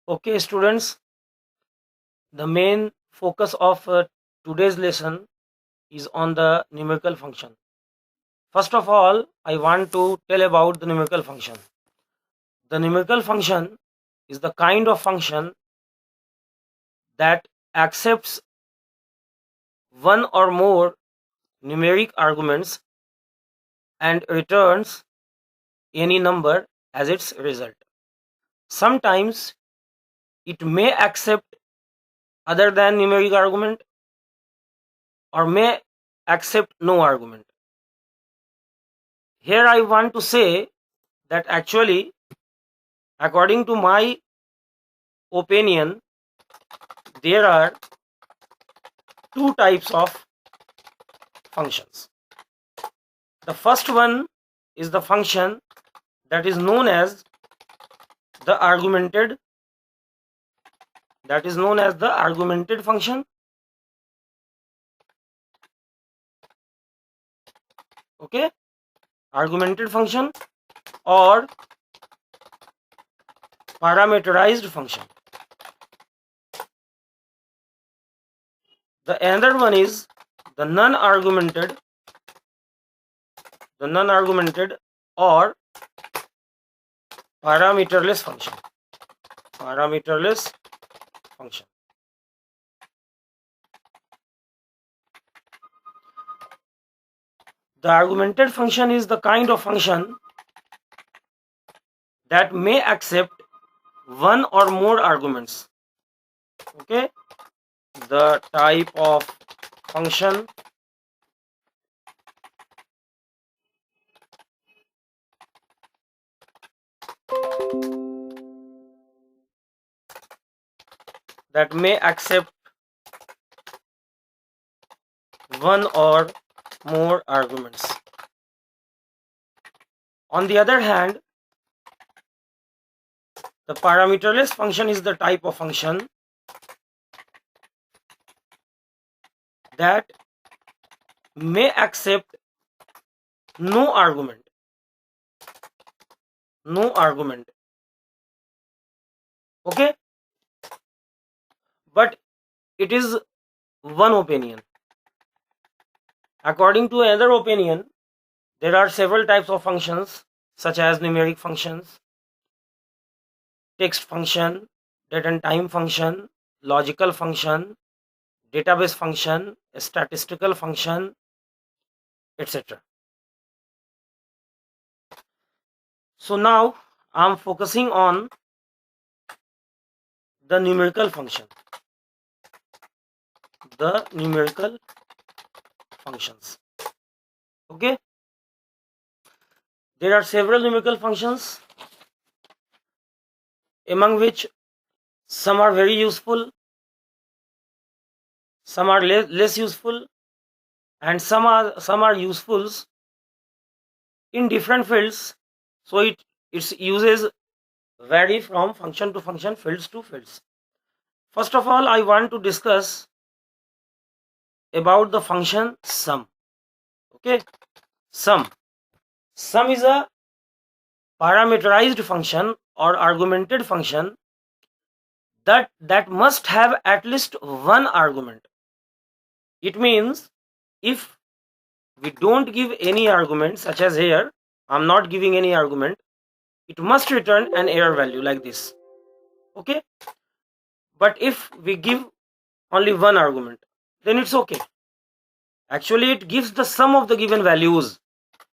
Okay, students, the main focus of today's lesson is on the numerical function. First of all, I want to tell about the numerical function. The numerical function is the kind of function that accepts one or more numeric arguments and returns any number as its result. Sometimes it may accept other than numeric argument or may accept no argument. Here I want to say that actually, according to my opinion, there are two types of functions. The first one is the function that is known as the argumented function. Okay, argumented function or parameterized function. The another one is the non-argumented or parameterless function. The argumented function is the kind of function that may accept one or more arguments. Okay, the type of function that may accept one or more arguments. On the other hand, the parameterless function is the type of function that may accept no argument. Okay, but it is one opinion. According to another opinion, there are several types of functions such as numeric functions, text function, date and time function, logical function, database function, statistical function, etc. So now I am focusing on the numerical function. The numerical functions. Okay, there are several numerical functions, among which some are very useful, some are less useful, and some are useful in different fields. So its uses vary from function to function, fields to fields. First of all, I want to discuss about the function sum. Okay, sum is a parameterized function or argumented function that must have at least one argument. It means if we don't give any argument, such as here I'm not giving any argument, it must return an error value like this. Okay, but if we give only one argument, then it's okay. Actually it gives the sum of the given values,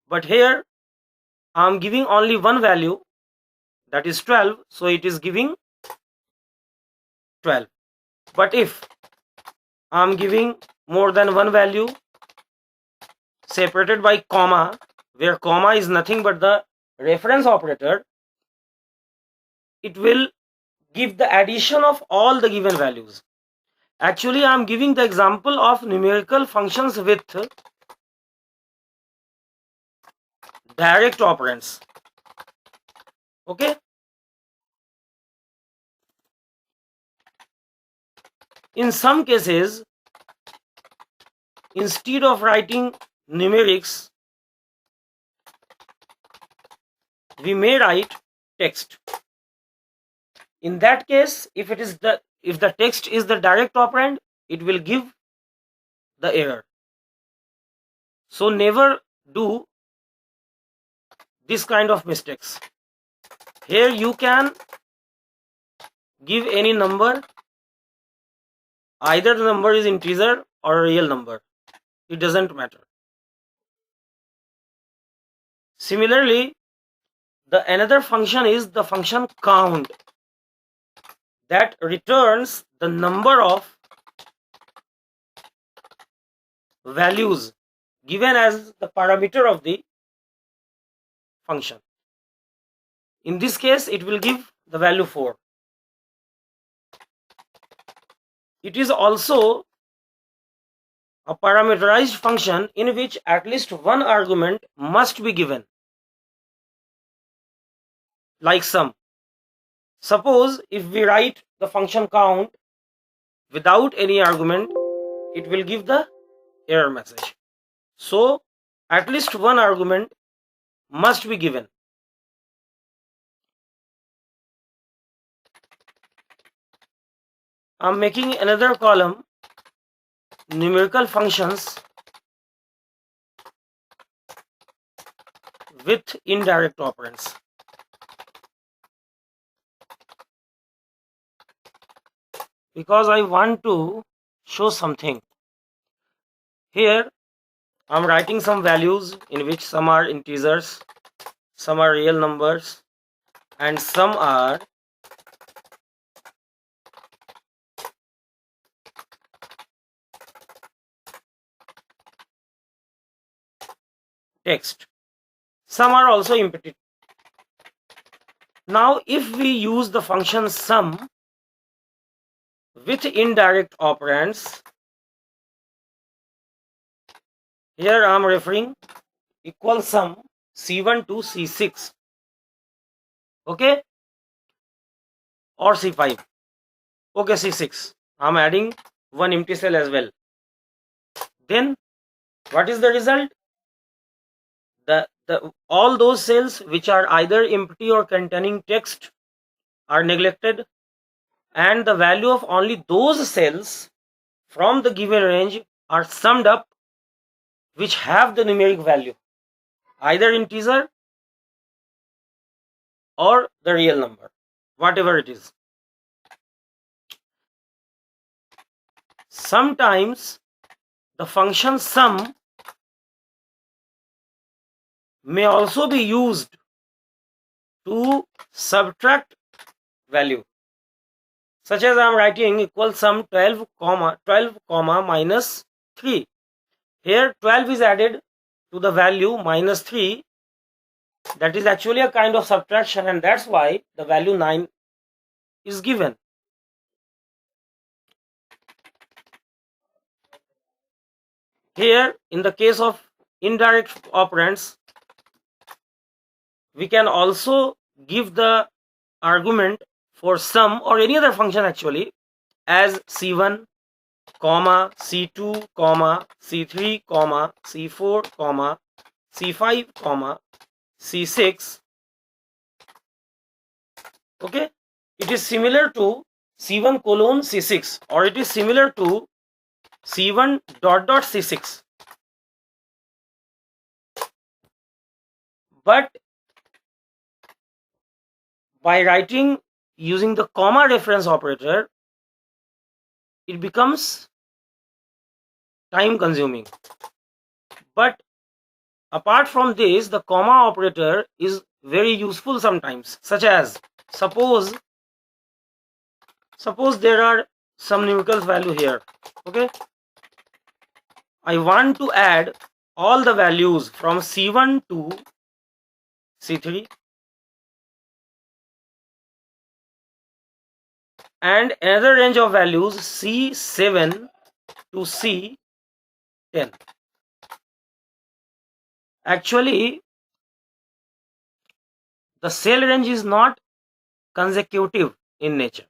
but here I'm giving only one value, that is 12, so it is giving 12. But if I'm giving more than one value separated by comma, where comma is nothing but the reference operator, it will give the addition of all the given values. Actually I am giving the example of numerical functions with direct operands. Okay, in some cases, instead of writing numerics, we may write text. In that case, if the text is the direct operand, it will give the error. So never do this kind of mistakes. Here you can give any number, either the number is integer or a real number, it doesn't matter. Similarly, the another function is the function count, that returns the number of values given as the parameter of the function. In this case, it will give the value 4. It is also a parameterized function in which at least one argument must be given, like sum. Suppose if we write the function count without any argument, it will give the error message. So at least one argument must be given. I'm making another column, numerical functions with indirect operands. Because I want to show something. Here I'm writing some values in which some are integers, some are real numbers, and some are text. Some are also empty. Now if we use the function sum with indirect operands, here I am referring equal sum C1 to C6, okay, or C5, okay, C6. I am adding one empty cell as well. Then what is the result? All those cells which are either empty or containing text are neglected, and the value of only those cells from the given range are summed up, which have the numeric value, either integer or the real number, whatever it is. Sometimes the function sum may also be used to subtract value, such as I am writing equal sum 12 comma minus 3. Here 12 is added to the value minus 3. That is actually a kind of subtraction, and that's why the value 9 is given. Here in the case of indirect operands, we can also give the argument for sum or any other function actually as C1 comma C2 comma C3 comma C4 comma C5 comma C6. Okay, it is similar to C1 colon C6, or it is similar to C1 dot dot C6. But by writing using the comma reference operator, it becomes time consuming. But apart from this, the comma operator is very useful sometimes, such as suppose there are some numerical value here, okay, I want to add all the values from C1 to C3 and another range of values C7 to C10. Actually, the cell range is not consecutive in nature.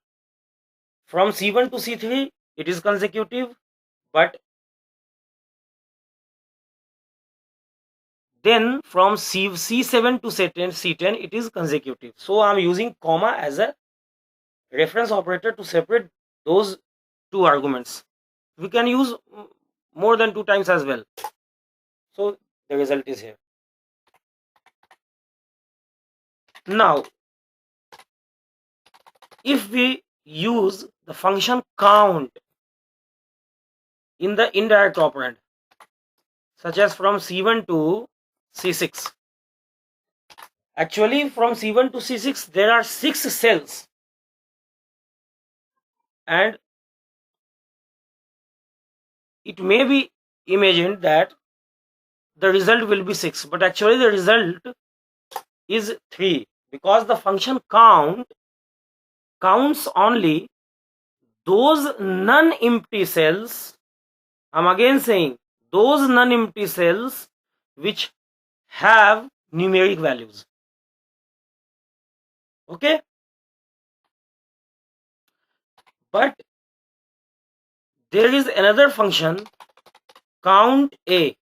From C1 to C3 it is consecutive, but then from C7 to C10 it is consecutive. So I am using comma as a reference operator to separate those two arguments. We can use more than 2 times as well. So the result is here. Now, if we use the function count in the indirect operand, such as from C1 to C6, actually from C1 to C6 there are 6 cells, and it may be imagined that the result will be 6, but actually the result is 3, because the function count counts only those non-empty cells. I'm again saying those non-empty cells which have numeric values. Okay, but there is another function, count A.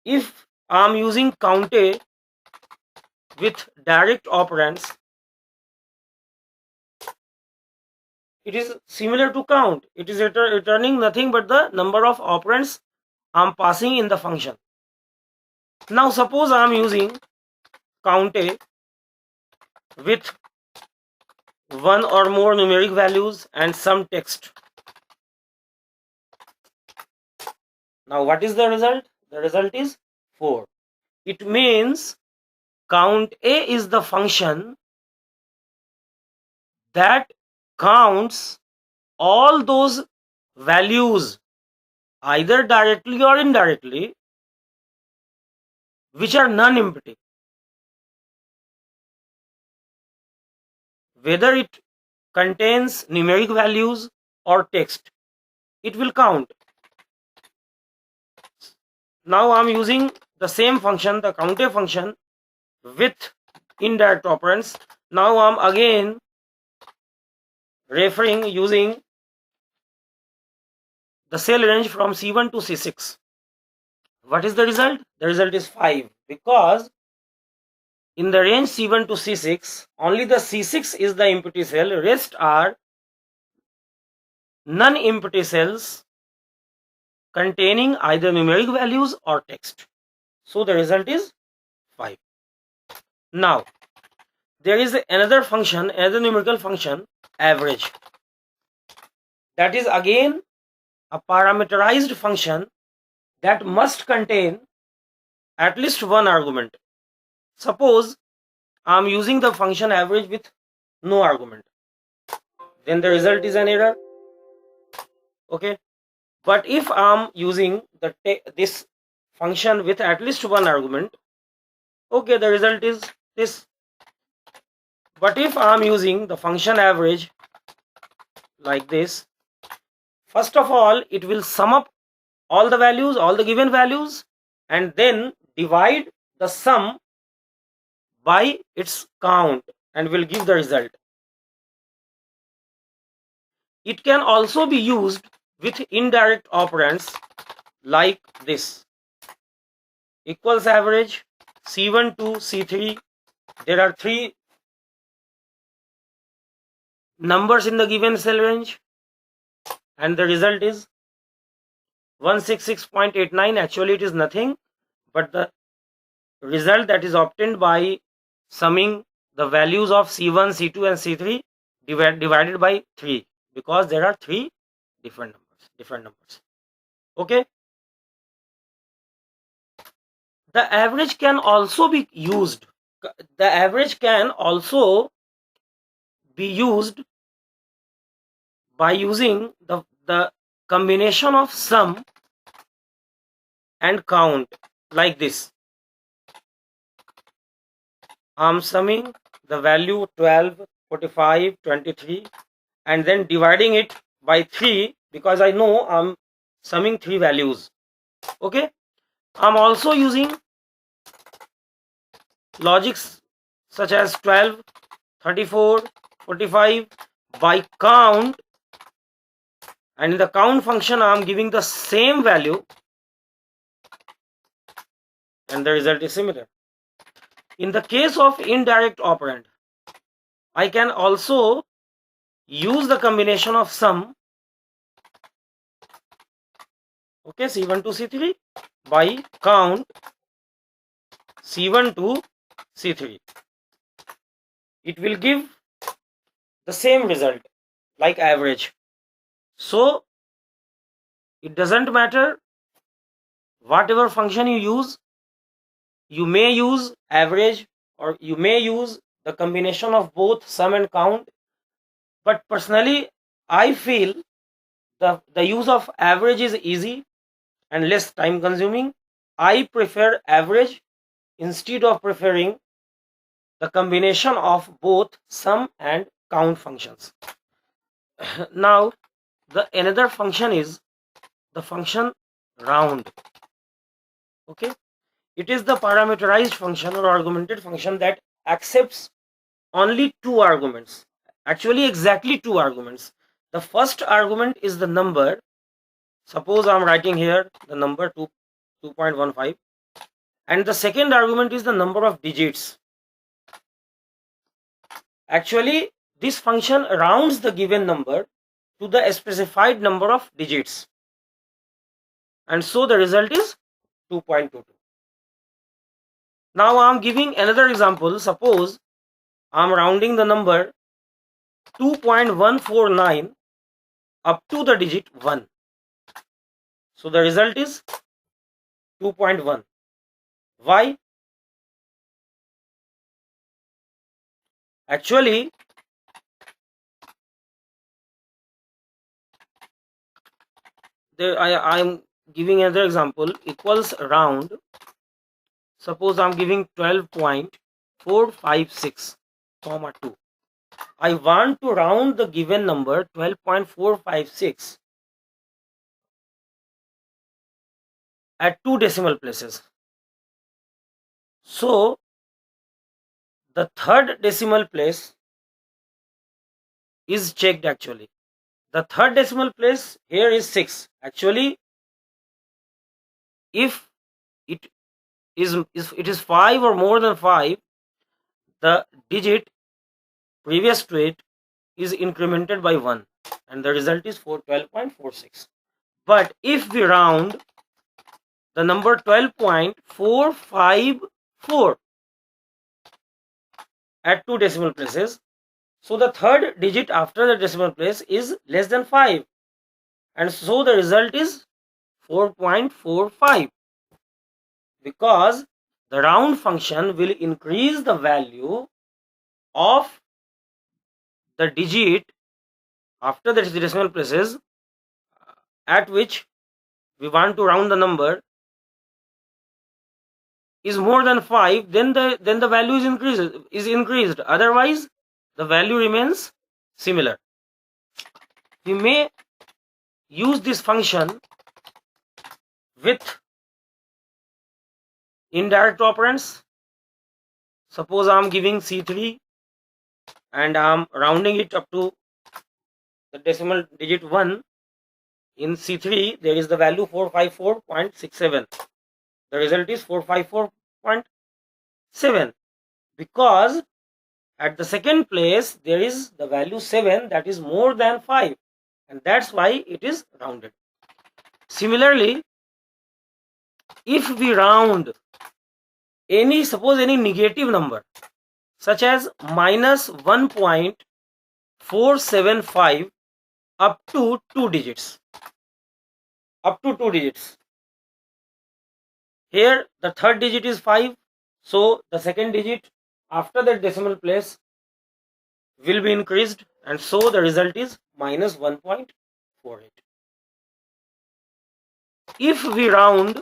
If I'm using count A with direct operands, it is similar to count. It is returning nothing but the number of operands I'm passing in the function. Now suppose I'm using count A with one or more numeric values and some text. Now what is the result? The result is 4. It means count A is the function that counts all those values, either directly or indirectly, which are non-empty. Whether it contains numeric values or text, it will count. Now I'm using the same function, the count A function, with indirect operands. Now I'm again referring using the cell range from C1 to C6. What is the result? The result is 5, because in the range C1 to C6, only the C6 is the empty cell, rest are non-empty cells containing either numeric values or text. So the result is 5. Now, there is another function, another numerical function, average. That is again a parameterized function that must contain at least one argument. Suppose I am using the function average with no argument, then the result is an error. Okay, but if I am using this function with at least one argument, okay, the result is this. But if I am using the function average like this, first of all it will sum up all the values, all the given values, and then divide the sum by its count and will give the result. It can also be used with indirect operands like this: equals average C1 to C3. There are 3 numbers in the given cell range, and the result is 166.89. Actually it is nothing but the result that is obtained by summing the values of C1, C2 and C3 divided by 3, because there are 3 different numbers. Okay, the average can also be used. The average can also be used by using the combination of sum and count like this. I'm summing the value 12, 45, 23 and then dividing it by 3, because I know I'm summing 3 values. Okay, I'm also using logics such as 12, 34, 45 by count, and in the count function I'm giving the same value and the result is similar. In the case of indirect operand, I can also use the combination of sum, okay, C1 to C3 by count C1 to C3. It will give the same result like average. So it doesn't matter whatever function you use. You may use average or you may use the combination of both sum and count, but personally I feel the use of average is easy and less time consuming. I prefer average instead of preferring the combination of both sum and count functions. Now the another function is the function round. Okay, it is the parameterized function or argumented function that accepts only two arguments, actually exactly two arguments. The first argument is the number. Suppose I'm writing here the number 2.15, and the second argument is the number of digits. Actually this function rounds the given number to the specified number of digits, and so the result is 2.22. Now I'm giving another example. Suppose I'm rounding the number 2.149 up to the digit 1. So the result is 2.1. Why? Actually, I'm giving another example. Equals round. Suppose I'm giving 12.456, 2. I want to round the given number 12.456 at 2 decimal places. So the third decimal place is checked. Actually the third decimal place here is 6. Actually if it is 5 or more than 5, the digit previous to it is incremented by 1 and the result is 12.46. But if we round the number 12.454 at 2 decimal places, so the third digit after the decimal place is less than 5, and so the result is 4.45, because the round function will increase the value of the digit after the decimal places at which we want to round the number is more than 5, then the value is increased. Otherwise the value remains similar. We may use this function with indirect operands. Suppose I'm giving C3 and I'm rounding it up to the decimal digit 1. In C3 there is the value 454.67. The result is 454.7, because at the second place there is the value 7, that is more than 5, and that's why it is rounded. Similarly, if we round suppose any negative number such as minus 1.475 up to 2 digits, here the third digit is 5, so the second digit after the decimal place will be increased, and so the result is minus 1.48. If we round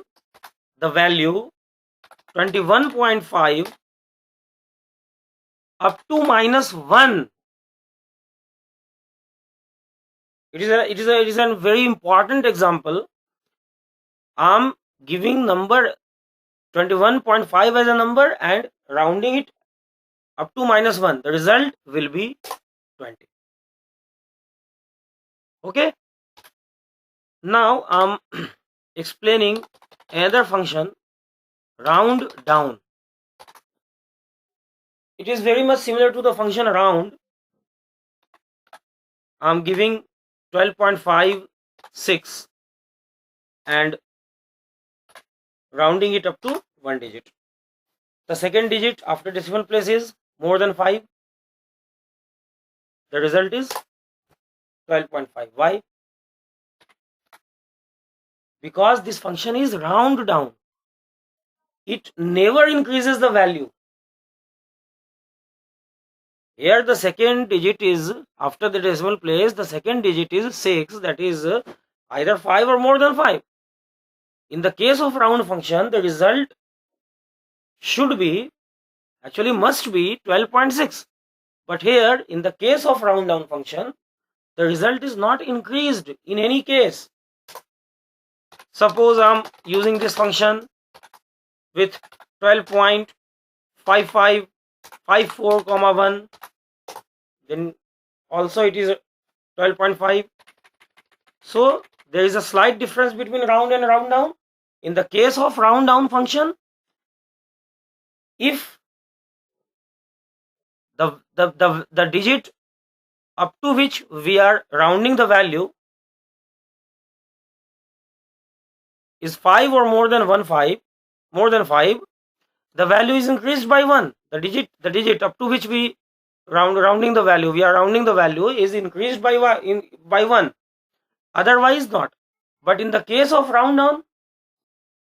the value 21.5 up to minus 1, it is a very important example. I'm giving number 21.5 as a number and rounding it up to minus 1. The result will be 20. Okay, now I'm explaining another function, round down. It is very much similar to the function round, I'm giving 12.56 and rounding it up to 1 digit. The second digit after decimal place is more than 5. The result is 12.5. Why? Because this function is round down. It never increases the value. Here the second digit is, after the decimal place, the second digit is 6, that is either 5 or more than 5. In the case of round function, the result should be, actually must be 12.6. But here, in the case of round down function, the result is not increased in any case. Suppose I'm using this function with 12.5554, 1, then also it is 12.5. So there is a slight difference between round and round down. In the case of round down function, if the digit up to which we are rounding the value is 5 or more than 5, the value is increased by 1. The digit up to which we rounding the value, we are rounding the value, is increased by 1. Otherwise not. But in the case of round down,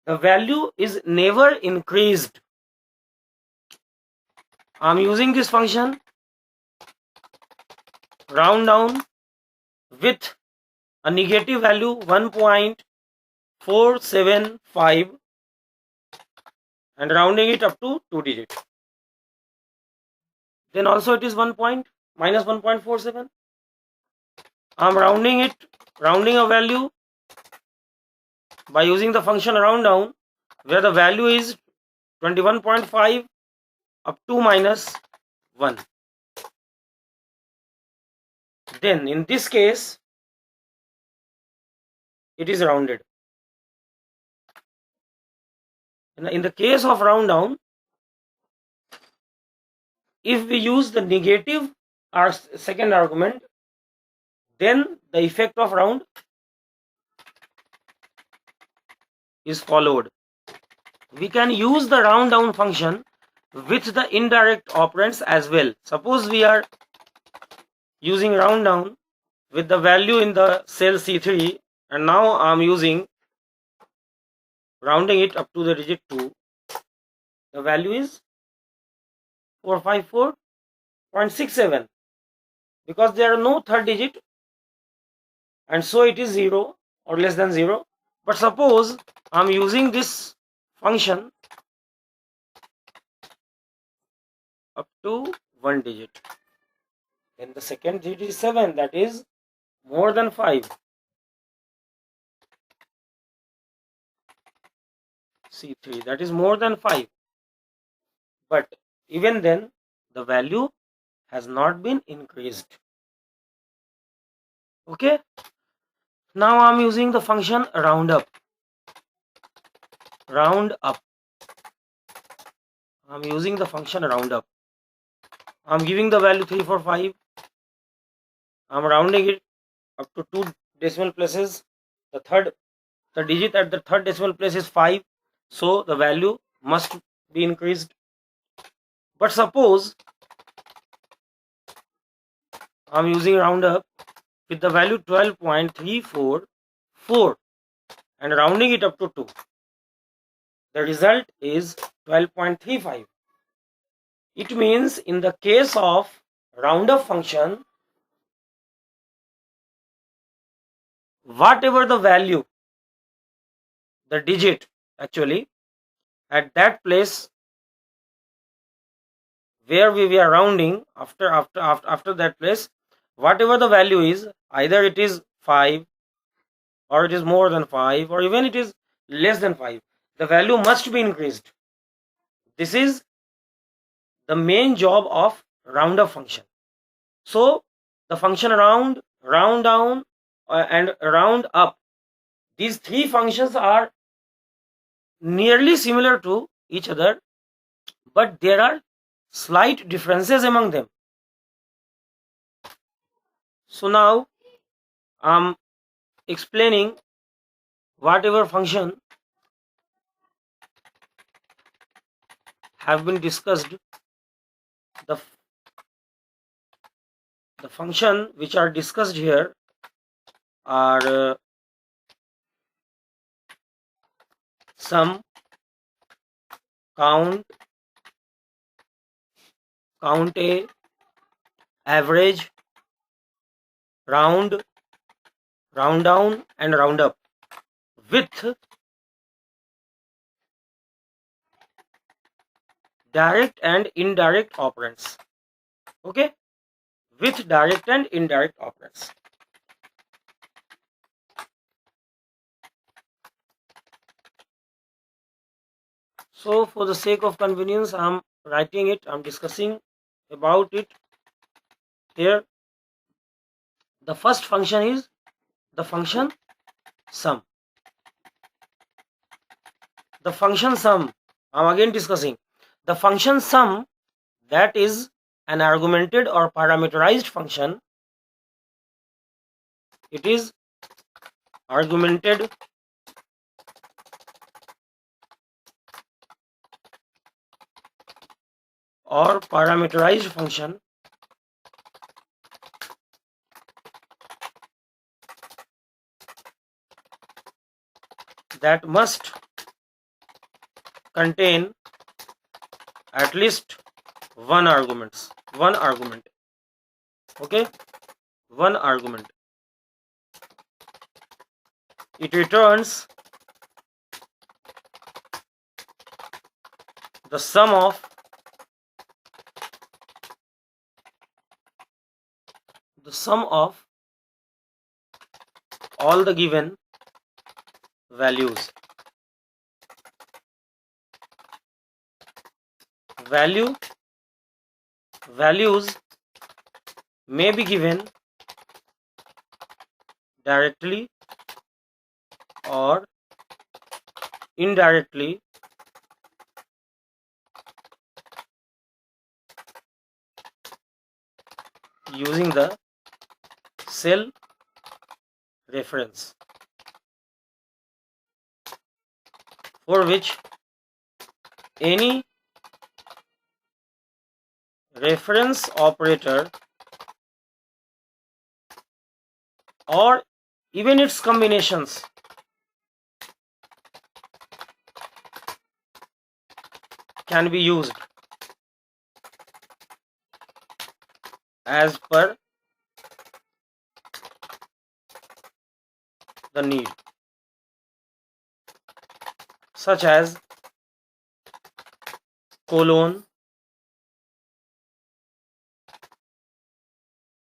the value is never increased. I'm using this function round down with a negative value 1.475 and rounding it up to 2 digits. Then also it is minus 1.47. I'm rounding a value by using the function round down, where the value is 21.5 up to minus 1. Then in this case, it is rounded. In the case of round down, if we use the negative, our second argument, then the effect of round is followed. We can use the round down function with the indirect operands as well. Suppose we are using round down with the value in the cell C3, and now I'm using rounding it up to the digit 2. The value is 454.67 because there are no third digit, and so it is 0 or less than 0. But suppose I'm using this function up to 1 digit, then the second digit is 7, that is more than 5. C3, that is more than 5. But even then, the value has not been increased. Okay. Now I'm using the function round up. I'm using the function round up. I'm giving the value 345. I'm rounding it up to 2 decimal places. The digit at the third decimal place is 5. So the value must be increased. But suppose I'm using round up with the value 12.344 and rounding it up to 2. The result is 12.35. It means in the case of round up function, whatever the value, the digit actually at that place where we are rounding, after that place, whatever the value is, either it is 5 or it is more than 5 or even it is less than 5, the value must be increased. This is the main job of round up function. So the function round down and round up, these three functions are nearly similar to each other, but there are slight differences among them. So now I'm explaining whatever function have been discussed. The function which are discussed here are sum, count, count a, average, round, round down, and round up with direct and indirect operands. Okay, with direct and indirect operands. So for the sake of convenience, I'm writing it, I'm discussing about it here. The first function is the function sum. The function sum, I'm again discussing. The function sum, that is an argumented or parameterized function. It is argumented or parameterized function that must contain at least one argument. Okay, one argument. It returns the sum of all the given values. Values may be given directly or indirectly using the cell reference, for which any reference operator or even its combinations can be used as per the need, such as colon,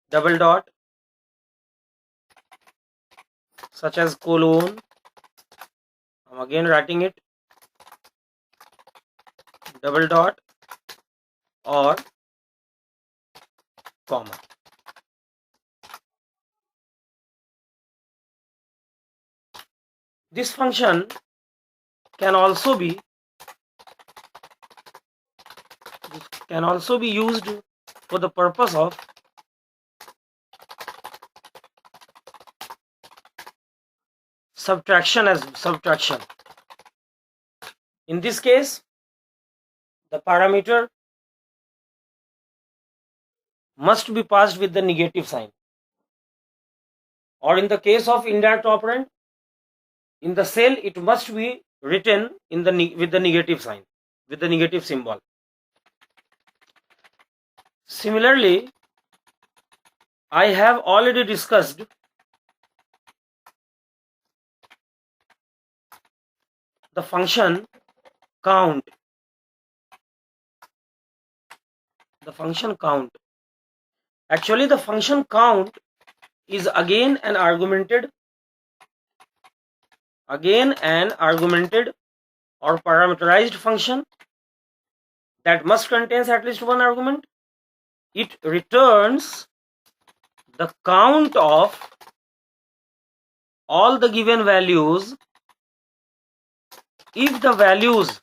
double dot, such as colon, I'm again writing it, double dot, or comma. This function can also be used for the purpose of subtraction. In this case, the parameter must be passed with the negative sign, or in the case of indirect operand, in the cell it must be written with the negative sign, with the negative symbol. Similarly, I have already discussed the function count. Actually, the function count is again an argumented or parameterized function that must contains at least one argument. It returns the count of all the given values if the values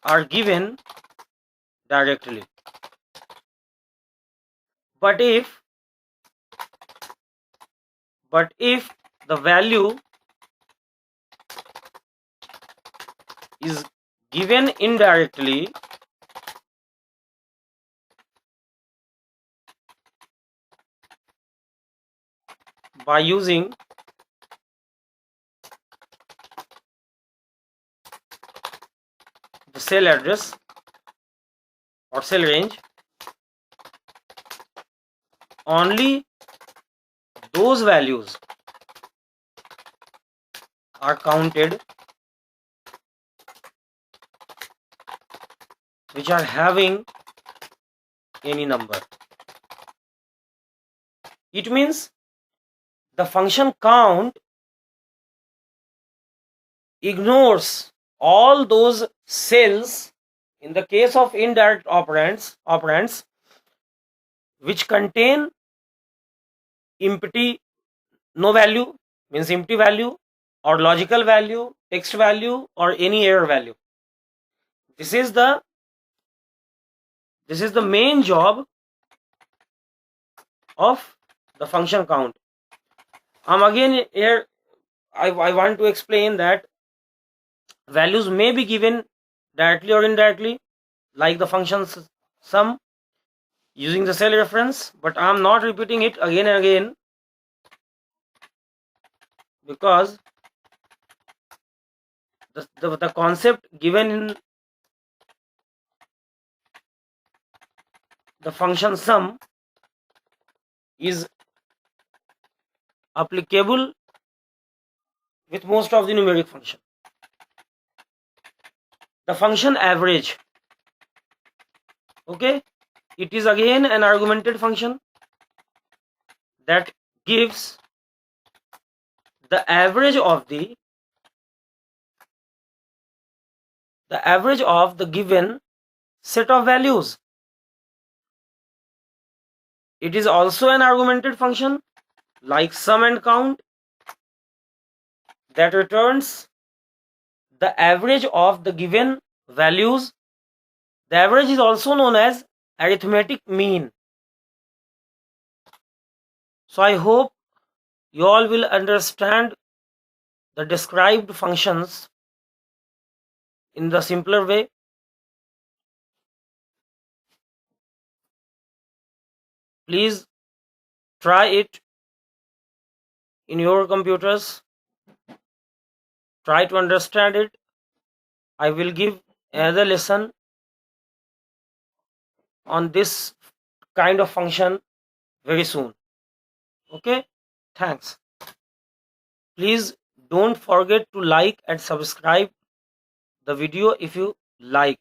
are given directly. But if the value is given indirectly, by using the cell address or cell range, only those values are counted which are having any number. It means the function count ignores all those cells in the case of indirect operands which contain empty, no value, means empty value, or logical value, text value, or any error value. This is the main job of the function count. Again here I want to explain that values may be given directly or indirectly, like the function sum using the cell reference, but I am not repeating it again and again because the concept given in the function sum is applicable with most of the numeric function. The function average, okay, it is again an argumented function that gives the average of the given set of values. It is also an argumented function like sum and count that returns the average of the given values. The average is also known as arithmetic mean. So I hope you all will understand the described functions in the simpler way. Please try it in your computers. Try to understand it. I will give another lesson on this kind of function very soon. Okay, thanks. Please don't forget to like and subscribe the video if you like.